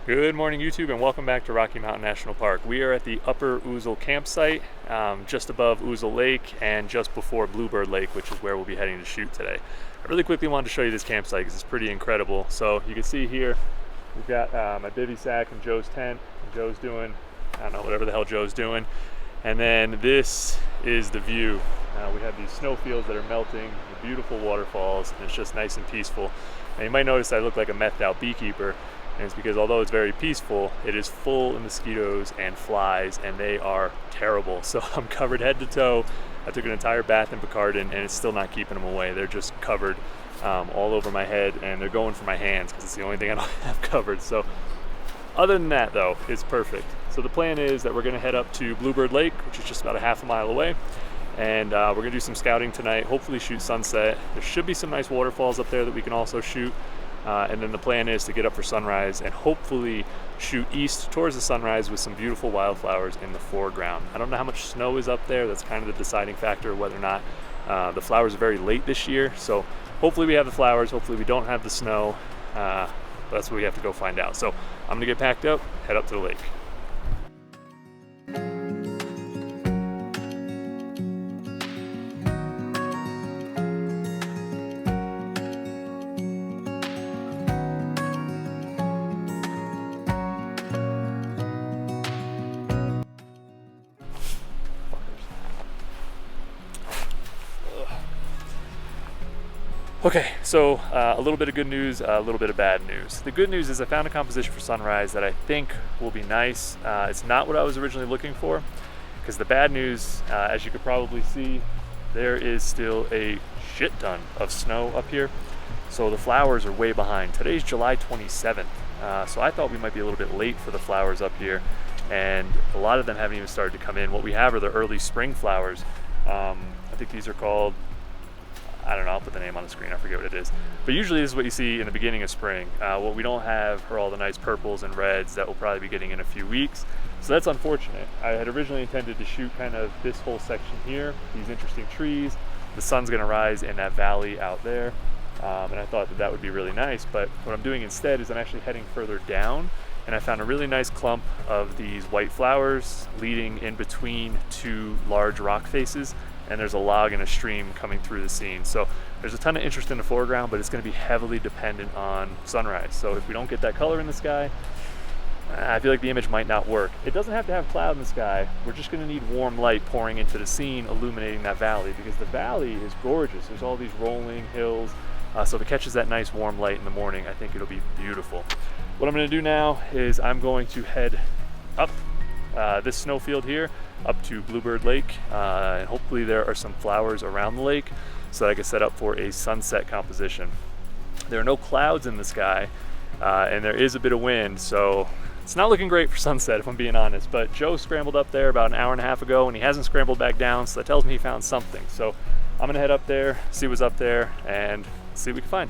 Good morning, YouTube, and welcome back to Rocky Mountain National Park. We are at the Upper Ouzel campsite, just above Ouzel Lake and just before Bluebird Lake, which is where we'll be heading to shoot today. I really quickly wanted to show you this campsite because it's pretty incredible. So you can see here, we've got my bivy sack and Joe's tent, and Joe's doing, I don't know, whatever the hell Joe's doing. And then this is the view. We have these snowfields that are melting, the beautiful waterfalls, and it's just nice and peaceful. And you might notice I look like a methed out beekeeper. And it's because although it's very peaceful, it is full of mosquitoes and flies, and they are terrible. So I'm covered head to toe. I took an entire bath in Picardin, and it's still not keeping them away. They're just covered all over my head, and they're going for my hands because it's the only thing I don't have covered. So other than that, though, it's perfect. So the plan is that we're going to head up to Bluebird Lake, which is just about a half a mile away. And we're going to do some scouting tonight, hopefully shoot sunset. There should be some nice waterfalls up there that we can also shoot. And then the plan is to get up for sunrise and hopefully shoot east towards the sunrise with some beautiful wildflowers in the foreground. I don't know how much snow is up there. That's kind of the deciding factor, whether or not the flowers are very late this year. So hopefully we have the flowers, hopefully we don't have the snow. But that's what we have to go find out. So I'm gonna get packed up, head up to the lake. Okay, so a little bit of good news, a little bit of bad news. The good news is I found a composition for sunrise that I think will be nice. It's not what I was originally looking for, because the bad news, as you could probably see, there is still a shit ton of snow up here. So the flowers are way behind. Today's July 27th, so I thought we might be a little bit late for the flowers up here, and a lot of them haven't even started to come in. What we have are the early spring flowers. I think these are called, I don't know, I'll put the name on the screen, I forget what it is. But usually this is what you see in the beginning of spring. What we don't have are all the nice purples and reds that we'll probably be getting in a few weeks. So that's unfortunate. I had originally intended to shoot kind of this whole section here, these interesting trees. The sun's gonna rise in that valley out there. And I thought that that would be really nice, but what I'm doing instead is I'm actually heading further down, and I found a really nice clump of these white flowers leading in between two large rock faces. And there's a log and a stream coming through the scene. So there's a ton of interest in the foreground, but it's gonna be heavily dependent on sunrise. So if we don't get that color in the sky, I feel like the image might not work. It doesn't have to have cloud in the sky. We're just gonna need warm light pouring into the scene, illuminating that valley, because the valley is gorgeous. There's all these rolling hills. So if it catches that nice warm light in the morning, I think it'll be beautiful. What I'm gonna do now is I'm going to head up this snowfield here up to Bluebird Lake, and hopefully there are some flowers around the lake so that I can set up for a sunset composition. There are no clouds in the sky, and there is a bit of wind, so it's not looking great for sunset if I'm being honest. But Joe scrambled up there about an hour and a half ago, and he hasn't scrambled back down, so that tells me he found something. So I'm gonna head up there, see what's up there, and see what we can find.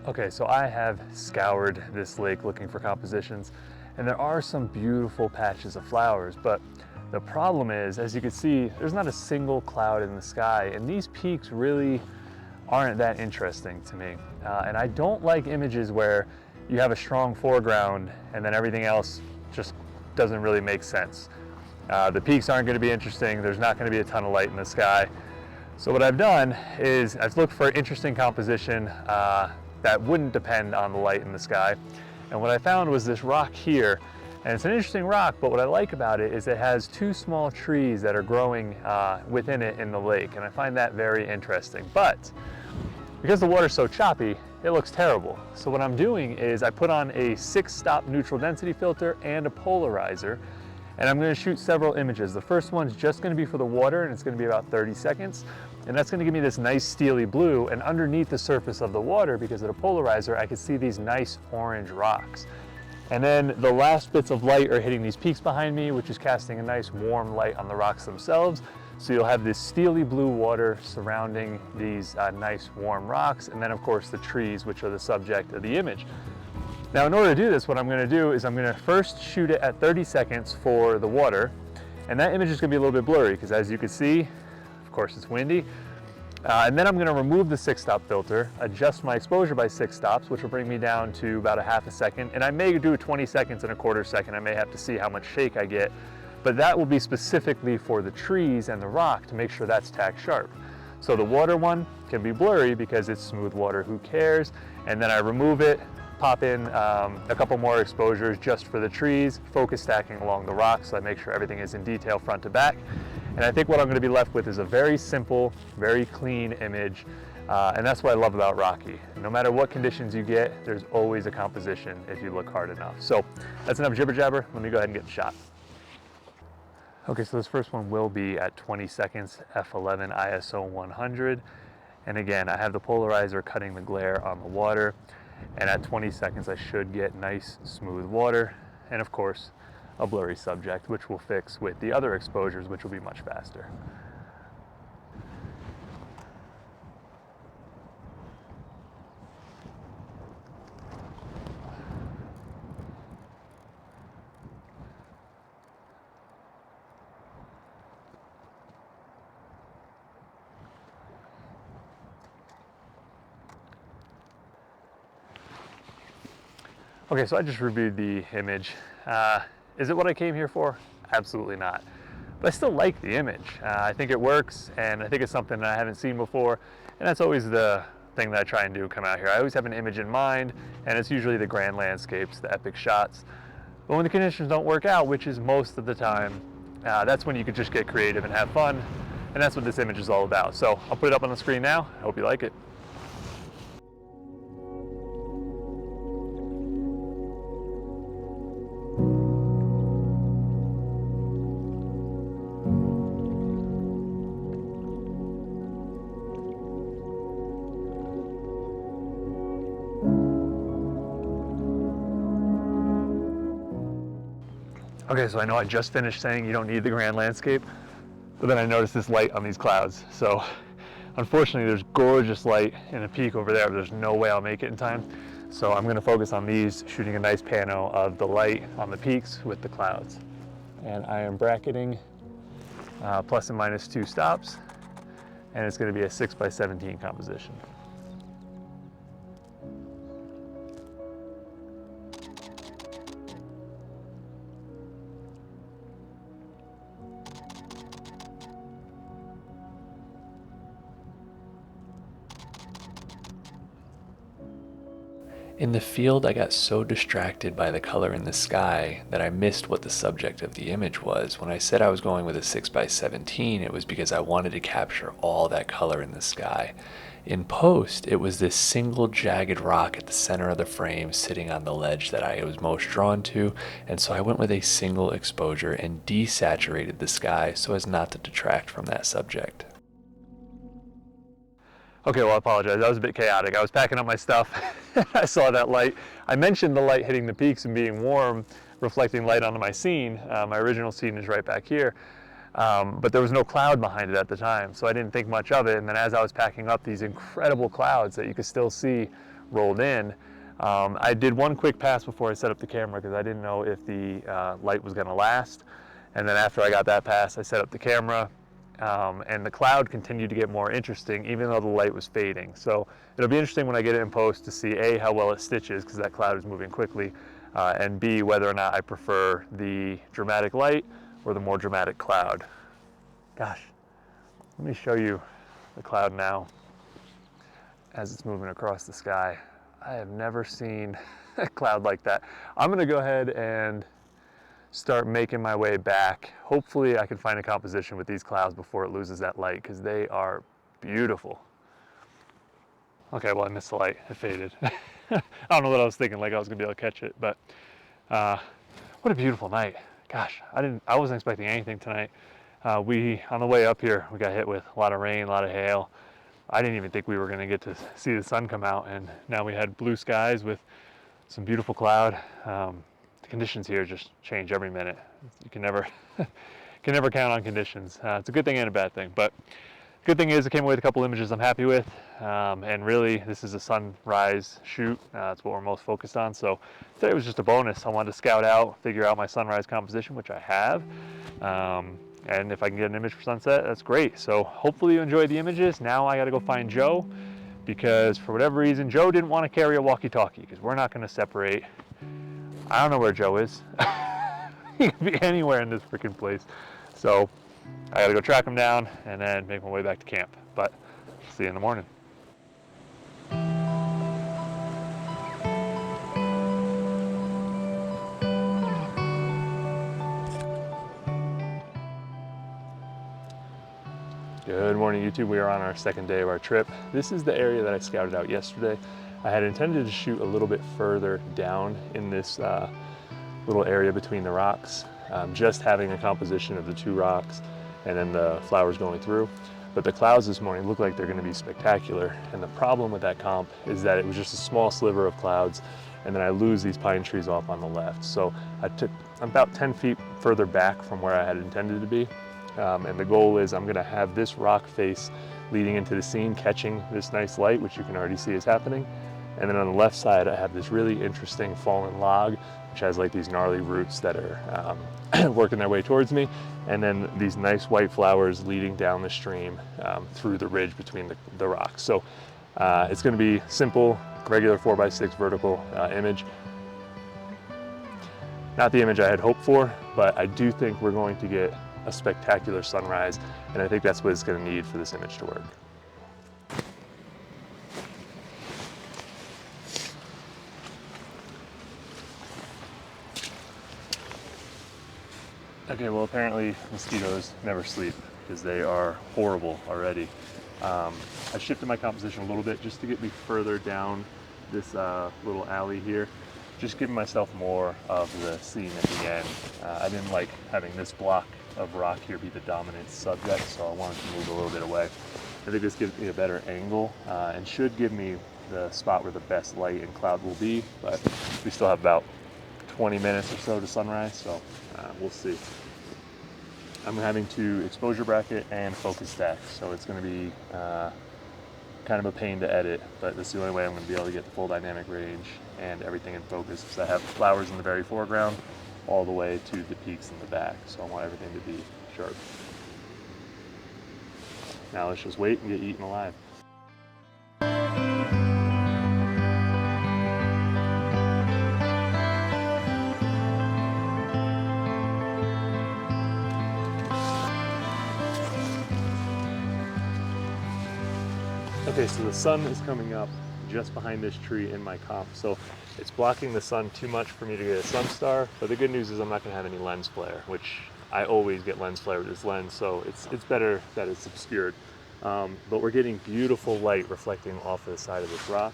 Okay, so I have scoured this lake looking for compositions, and there are some beautiful patches of flowers, but the problem is, as you can see, there's not a single cloud in the sky, and these peaks really aren't that interesting to me. And I don't like images where you have a strong foreground and then everything else just doesn't really make sense. The peaks aren't going to be interesting, there's not going to be a ton of light in the sky. So what I've done is I've looked for interesting composition that wouldn't depend on the light in the sky. And what I found was this rock here, and it's an interesting rock, but what I like about it is it has two small trees that are growing within it in the lake, and I find that very interesting. But Because the water's so choppy, it looks terrible. So what I'm doing is I put on a 6-stop neutral density filter and a polarizer, and I'm going to shoot several images. The first one's just going to be for the water, and it's going to be about 30 seconds. And that's going to give me this nice steely blue, and underneath the surface of the water, because of the polarizer, I can see these nice orange rocks. And then the last bits of light are hitting these peaks behind me, which is casting a nice warm light on the rocks themselves. So you'll have this steely blue water surrounding these nice warm rocks, and then of course the trees, which are the subject of the image. Now in order to do this, what I'm going to do is I'm going to first shoot it at 30 seconds for the water, and that image is going to be a little bit blurry because, as you can see, of course it's windy. And then I'm going to remove the 6-stop filter, adjust my exposure by 6 stops, which will bring me down to about a half a second, and I may do 20 seconds and a quarter second. I may have to see how much shake I get, but that will be specifically for the trees and the rock to make sure that's tack sharp. So the water one can be blurry because it's smooth water, who cares? And then I remove it, pop in a couple more exposures just for the trees, focus stacking along the rocks so I make sure everything is in detail front to back. And I think what I'm going to be left with is a very simple, very clean image, and that's what I love about Rocky. No matter what conditions you get, there's always a composition if you look hard enough. So that's enough jibber jabber. Let me go ahead and get the shot. Okay, so this first one will be at 20 seconds, f11 ISO 100. And again, I have the polarizer cutting the glare on the water. And at 20 seconds, I should get nice, smooth water. And of course, a blurry subject, which we'll fix with the other exposures, which will be much faster. Okay, so I just reviewed the image. Is it what I came here for? Absolutely not. But I still like the image. I think it works, and I think it's something that I haven't seen before, and that's always the thing that I try and do come out here. I always have an image in mind, and it's usually the grand landscapes, the epic shots. But when the conditions don't work out, which is most of the time, that's when you can just get creative and have fun, and that's what this image is all about. So I'll put it up on the screen now. I hope you like it. Okay, so I know I just finished saying you don't need the grand landscape, but then I noticed this light on these clouds. So unfortunately, there's gorgeous light in a peak over there, but there's no way I'll make it in time. So I'm gonna focus on these, shooting a nice pano of the light on the peaks with the clouds. And I am bracketing plus and minus 2 stops, and it's gonna be a 6x17 composition. In the field, I got so distracted by the color in the sky that I missed what the subject of the image was. When I said I was going with a 6x17, it was because I wanted to capture all that color in the sky. In post, it was this single jagged rock at the center of the frame sitting on the ledge that I was most drawn to, and so I went with a single exposure and desaturated the sky so as not to detract from that subject. Okay, well, I apologize. That was a bit chaotic. I was packing up my stuff. I saw that light. I mentioned the light hitting the peaks and being warm, reflecting light onto my scene. My original scene is right back here. But there was no cloud behind it at the time, so I didn't think much of it. And then as I was packing up, these incredible clouds that you could still see rolled in. I did one quick pass before I set up the camera because I didn't know if the light was going to last. And then after I got that pass, I set up the camera. And the cloud continued to get more interesting even though the light was fading. So it'll be interesting when I get it in post to see A, how well it stitches because that cloud is moving quickly, and B, whether or not I prefer the dramatic light or the more dramatic cloud. Gosh, let me show you the cloud now as it's moving across the sky. I have never seen a cloud like that. I'm gonna go ahead and start making my way back. Hopefully I can find a composition with these clouds before it loses that light because they are beautiful. Okay, well, I missed the light. It faded. I don't know what I was thinking, like I was gonna be able to catch it, but what a beautiful night. Gosh, I wasn't expecting anything tonight. On the way up here, we got hit with a lot of rain, a lot of hail. I didn't even think we were gonna get to see the sun come out, and now we had blue skies with some beautiful cloud. The conditions here just change every minute. You can never, can never count on conditions. It's a good thing and a bad thing, but good thing is I came away with a couple images I'm happy with, and really this is a sunrise shoot. That's what we're most focused on. So today was just a bonus. I wanted to scout out, figure out my sunrise composition, which I have. And if I can get an image for sunset, that's great. So hopefully you enjoyed the images. Now I gotta go find Joe, because for whatever reason, Joe didn't want to carry a walkie-talkie because we're not gonna separate. I don't know where Joe is. He could be anywhere in this freaking place. So I gotta go track him down and then make my way back to camp. But see you in the morning. Good morning, YouTube. We are on our second day of our trip. This is the area that I scouted out yesterday. I had intended to shoot a little bit further down in this little area between the rocks, just having a composition of the two rocks and then the flowers going through. But the clouds this morning look like they're going to be spectacular. And the problem with that comp is that it was just a small sliver of clouds, and then I lose these pine trees off on the left. So I'm about 10 feet further back from where I had intended to be. And the goal is I'm gonna have this rock face leading into the scene, catching this nice light, which you can already see is happening. And then on the left side, I have this really interesting fallen log, which has like these gnarly roots that are working their way towards me. And then these nice white flowers leading down the stream through the ridge between the rocks. So it's gonna be simple, regular 4x6 vertical image. Not the image I had hoped for, but I do think we're going to get a spectacular sunrise, and I think that's what it's going to need for this image to work. Okay, well apparently mosquitoes never sleep because they are horrible already. I shifted my composition a little bit just to get me further down this little alley here, just giving myself more of the scene at the end. I didn't like having this block of rock here be the dominant subject, so I wanted to move a little bit away. I think this gives me a better angle and should give me the spot where the best light and cloud will be, but we still have about 20 minutes or so to sunrise, so we'll see. I'm having to exposure bracket and focus stack, so it's going to be kind of a pain to edit, but this is the only way I'm going to be able to get the full dynamic range and everything in focus, because I have flowers in the very foreground all the way to the peaks in the back, so I want everything to be sharp. Now let's just wait and get eaten alive. Okay, so the sun is coming up just behind this tree in my comp, so it's blocking the sun too much for me to get a sun star, but the good news is I'm not going to have any lens flare, which I always get lens flare with this lens, so it's better that it's obscured. But we're getting beautiful light reflecting off of the side of this rock,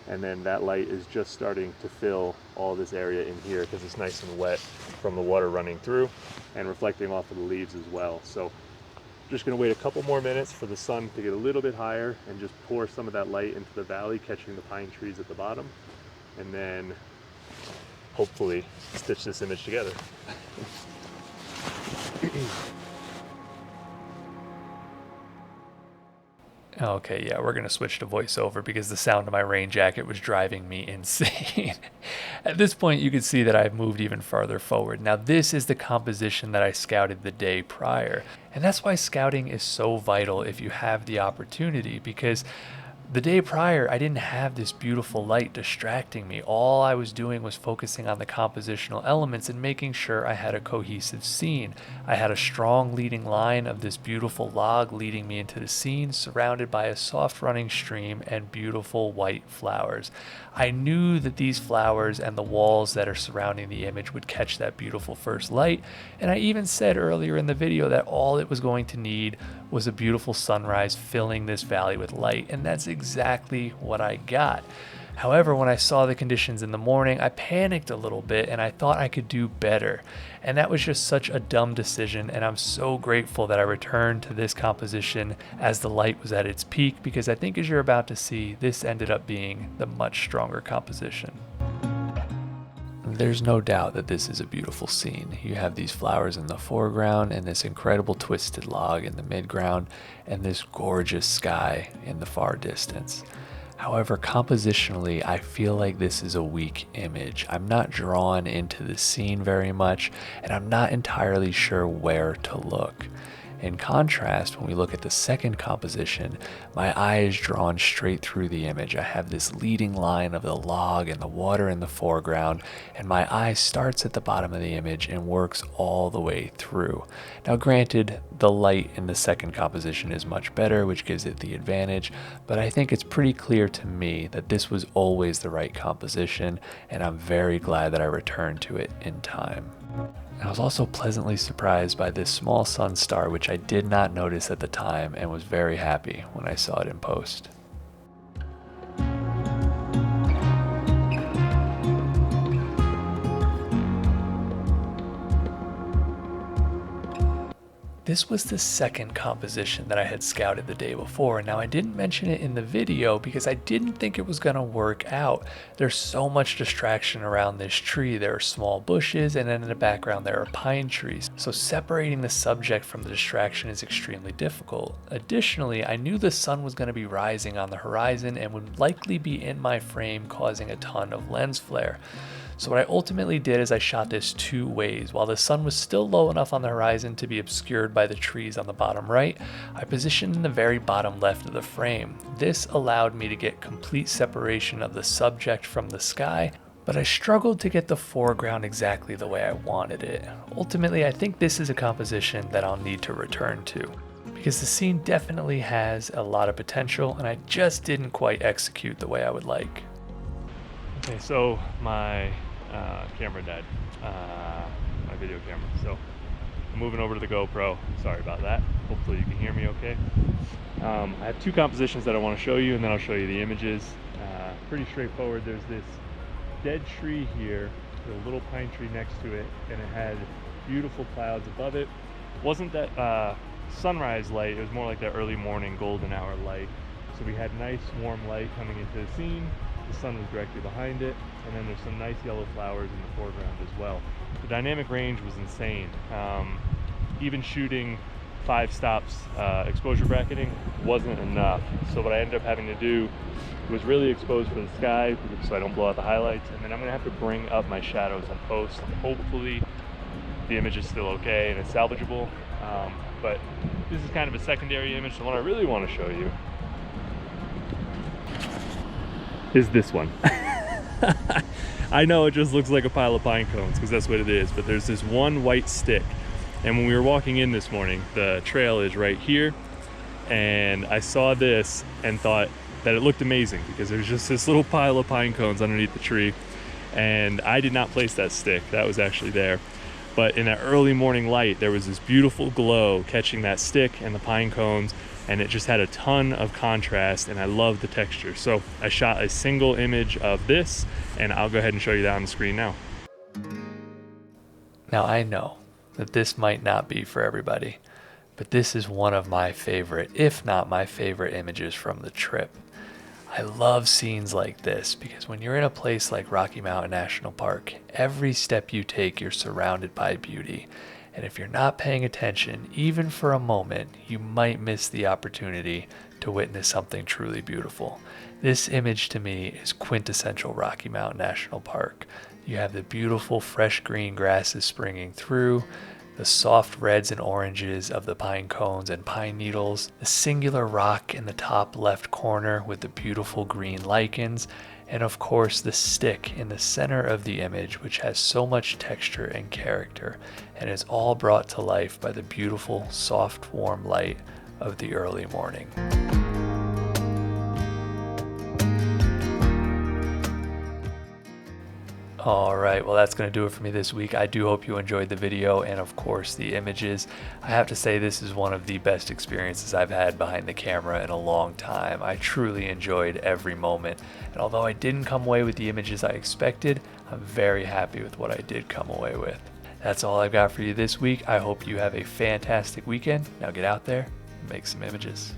and then that light is just starting to fill all this area in here because it's nice and wet from the water running through and reflecting off of the leaves as well. So just going to wait a couple more minutes for the sun to get a little bit higher and just pour some of that light into the valley, catching the pine trees at the bottom, and then hopefully stitch this image together. Okay, yeah, we're gonna switch to voiceover because the sound of my rain jacket was driving me insane. At this point, you can see that I've moved even farther forward. Now, this is the composition that I scouted the day prior. And that's why scouting is so vital if you have the opportunity, because the day prior, I didn't have this beautiful light distracting me. All I was doing was focusing on the compositional elements and making sure I had a cohesive scene. I had a strong leading line of this beautiful log leading me into the scene, surrounded by a soft running stream and beautiful white flowers. I knew that these flowers and the walls that are surrounding the image would catch that beautiful first light, and I even said earlier in the video that all it was going to need was a beautiful sunrise filling this valley with light, and that's exactly what I got. However, when I saw the conditions in the morning, I panicked a little bit and I thought I could do better. And that was just such a dumb decision, and I'm so grateful that I returned to this composition as the light was at its peak, because I think, as you're about to see, this ended up being the much stronger composition. There's no doubt that this is a beautiful scene. You have these flowers in the foreground and this incredible twisted log in the midground and this gorgeous sky in the far distance. However, compositionally, I feel like this is a weak image. I'm not drawn into the scene very much, and I'm not entirely sure where to look. In contrast, when we look at the second composition, my eye is drawn straight through the image. I have this leading line of the log and the water in the foreground, and my eye starts at the bottom of the image and works all the way through. Now granted, the light in the second composition is much better, which gives it the advantage, but I think it's pretty clear to me that this was always the right composition, and I'm very glad that I returned to it in time. I was also pleasantly surprised by this small sun star, which I did not notice at the time, and was very happy when I saw it in post. This was the second composition that I had scouted the day before. Now, I didn't mention it in the video because I didn't think it was going to work out. There's so much distraction around this tree. There are small bushes, and then in the background there are pine trees. So separating the subject from the distraction is extremely difficult. Additionally, I knew the sun was going to be rising on the horizon and would likely be in my frame, causing a ton of lens flare. So what I ultimately did is I shot this two ways. While the sun was still low enough on the horizon to be obscured by the trees on the bottom right, I positioned in the very bottom left of the frame. This allowed me to get complete separation of the subject from the sky, but I struggled to get the foreground exactly the way I wanted it. Ultimately, I think this is a composition that I'll need to return to, because the scene definitely has a lot of potential, and I just didn't quite execute the way I would like. Okay, so my camera died, my video camera, so I'm moving over to the GoPro. Sorry about that. Hopefully you can hear me okay. I have two compositions that I want to show you, and then I'll show you the images. Pretty straightforward. There's this dead tree here with a little pine tree next to it, and it had beautiful clouds above it. It wasn't that sunrise light, it was more like that early morning golden hour light. So we had nice warm light coming into the scene. The sun was directly behind it, and then there's some nice yellow flowers in the foreground as well. The dynamic range was insane. Even shooting 5 stops exposure bracketing wasn't enough. So what I ended up having to do was really expose for the sky so I don't blow out the highlights, and then I'm gonna have to bring up my shadows in post. Hopefully the image is still okay and it's salvageable, but this is kind of a secondary image. So what I really want to show you is this one. I know it just looks like a pile of pine cones because that's what it is, but there's this one white stick, and when we were walking in this morning, the trail is right here, and I saw this and thought that it looked amazing because there's just this little pile of pine cones underneath the tree, and I did not place that stick. That was actually there, but in that early morning light there was this beautiful glow catching that stick and the pine cones, and it just had a ton of contrast, and I love the texture. So I shot a single image of this, and I'll go ahead and show you that on the screen now. Now, I know that this might not be for everybody, but this is one of my favorite, if not my favorite, images from the trip. I love scenes like this because when you're in a place like Rocky Mountain National Park, every step you take, you're surrounded by beauty. And if you're not paying attention, even for a moment, you might miss the opportunity to witness something truly beautiful. This image to me is quintessential Rocky Mountain National Park. You have the beautiful fresh green grasses springing through, the soft reds and oranges of the pine cones and pine needles, the singular rock in the top left corner with the beautiful green lichens, and of course the stick in the center of the image, which has so much texture and character, and is all brought to life by the beautiful, soft, warm light of the early morning. All right, well, that's going to do it for me this week. I do hope you enjoyed the video and, of course, the images. I have to say this is one of the best experiences I've had behind the camera in a long time. I truly enjoyed every moment, and although I didn't come away with the images I expected, I'm very happy with what I did come away with. That's all I've got for you this week. I hope you have a fantastic weekend. Now get out there and make some images.